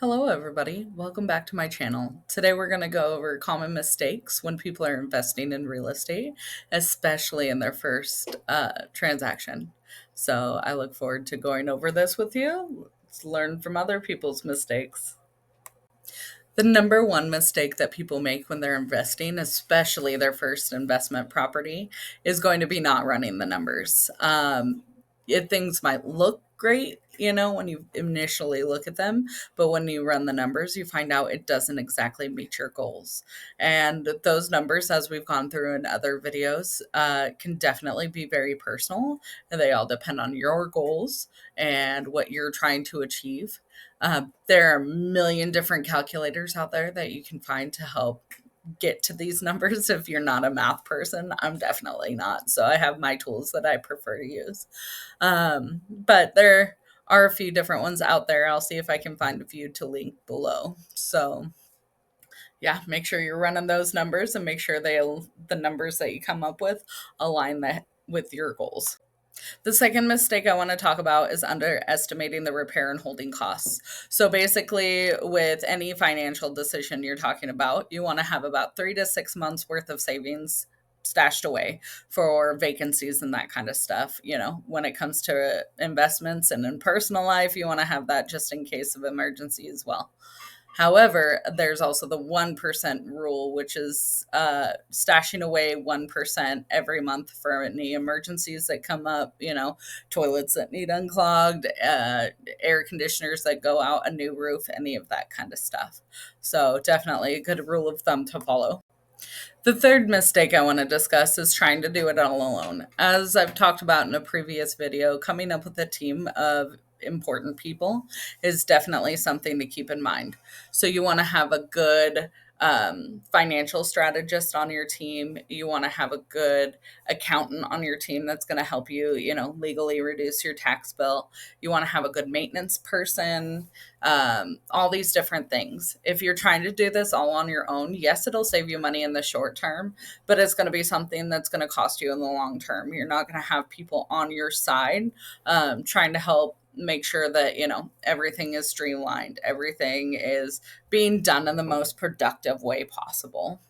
Hello, everybody. Welcome back to my channel. Today, we're going to go over common mistakes when people are investing in real estate, especially in their first transaction. So, I look forward to going over this with you. Let's learn from other people's mistakes. The number one mistake that people make when they're investing, especially their first investment property, is going to be not running the numbers. Things might look great, when you initially look at them, but when you run the numbers, you find out it doesn't exactly meet your goals. And those numbers, as we've gone through in other videos, can definitely be very personal, and they all depend on your goals and what you're trying to achieve. There are a million different calculators out there that you can find to help get to these numbers. If you're not a math person, I'm definitely not. So I have my tools that I prefer to use. But there are a few different ones out there. I'll see if I can find a few to link below. So yeah, make sure you're running those numbers and make sure the numbers that you come up with align that with your goals. The second mistake I want to talk about is underestimating the repair and holding costs. So basically, with any financial decision you're talking about, you want to have about 3 to 6 months worth of savings stashed away for vacancies and that kind of stuff. When it comes to investments and in personal life, you want to have that just in case of emergency as well. However, there's also the 1% rule, which is stashing away 1% every month for any emergencies that come up, toilets that need unclogged, air conditioners that go out, a new roof, any of that kind of stuff. So, definitely a good rule of thumb to follow. The third mistake I want to discuss is trying to do it all alone. As I've talked about in a previous video, coming up with a team of important people is definitely something to keep in mind. So you want to have a good financial strategist on your team. You want to have a good accountant on your team that's going to help you, legally reduce your tax bill. You want to have a good maintenance person, all these different things. If you're trying to do this all on your own, yes, it'll save you money in the short term, but it's going to be something that's going to cost you in the long term. You're not going to have people on your side trying to help make sure that everything is streamlined, everything is being done in the most productive way possible.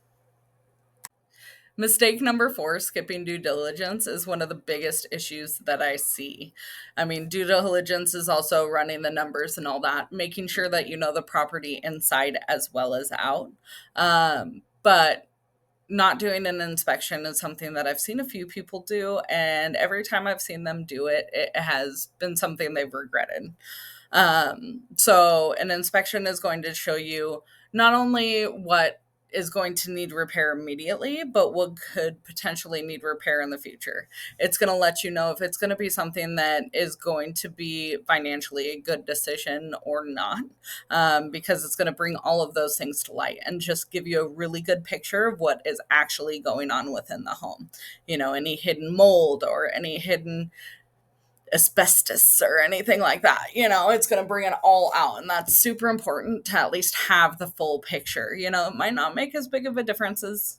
Mistake number four, skipping due diligence, is one of the biggest issues that I see. I mean, due diligence is also running the numbers and all that, making sure that you know the property inside as well as out. But not doing an inspection is something that I've seen a few people do, and every time I've seen them do it, it has been something they've regretted. So an inspection is going to show you not only what is going to need repair immediately, but what could potentially need repair in the future. It's going to let you know if it's going to be something that is going to be financially a good decision or not, because it's going to bring all of those things to light and just give you a really good picture of what is actually going on within the home. Any hidden mold or any hidden asbestos or anything like that. It's going to bring it all out. And that's super important to at least have the full picture. It might not make as big of a difference as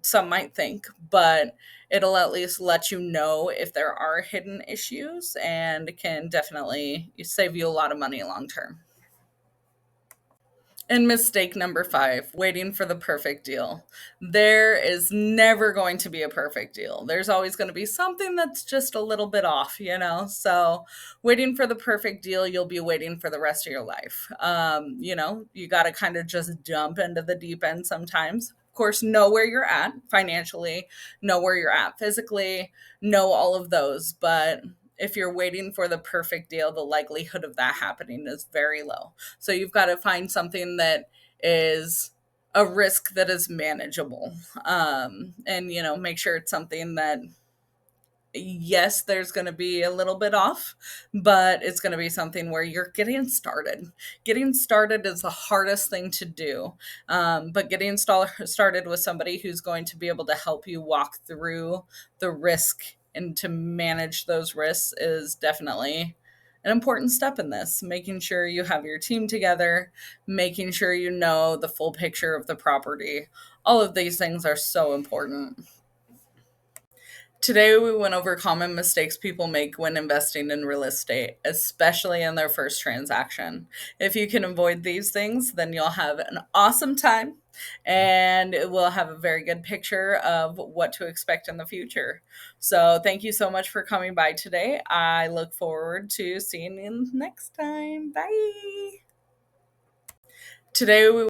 some might think, but it'll at least let you know if there are hidden issues and can definitely save you a lot of money long term. And mistake number five, waiting for the perfect deal. There is never going to be a perfect deal. There's always going to be something that's just a little bit off, So, waiting for the perfect deal, you'll be waiting for the rest of your life. You got to kind of just jump into the deep end sometimes. Of course, know where you're at financially, know where you're at physically, know all of those. But if you're waiting for the perfect deal, the likelihood of that happening is very low. So you've got to find something that is a risk that is manageable. And, make sure it's something that, yes, there's going to be a little bit off, but it's going to be something where you're getting started. Getting started is the hardest thing to do. But getting started with somebody who's going to be able to help you walk through the risk and to manage those risks is definitely an important step in this. Making sure you have your team together, making sure you know the full picture of the property. All of these things are so important. Today, we went over common mistakes people make when investing in real estate, especially in their first transaction. If you can avoid these things, then you'll have an awesome time and it will have a very good picture of what to expect in the future. So, thank you so much for coming by today. I look forward to seeing you next time. Bye. Today, we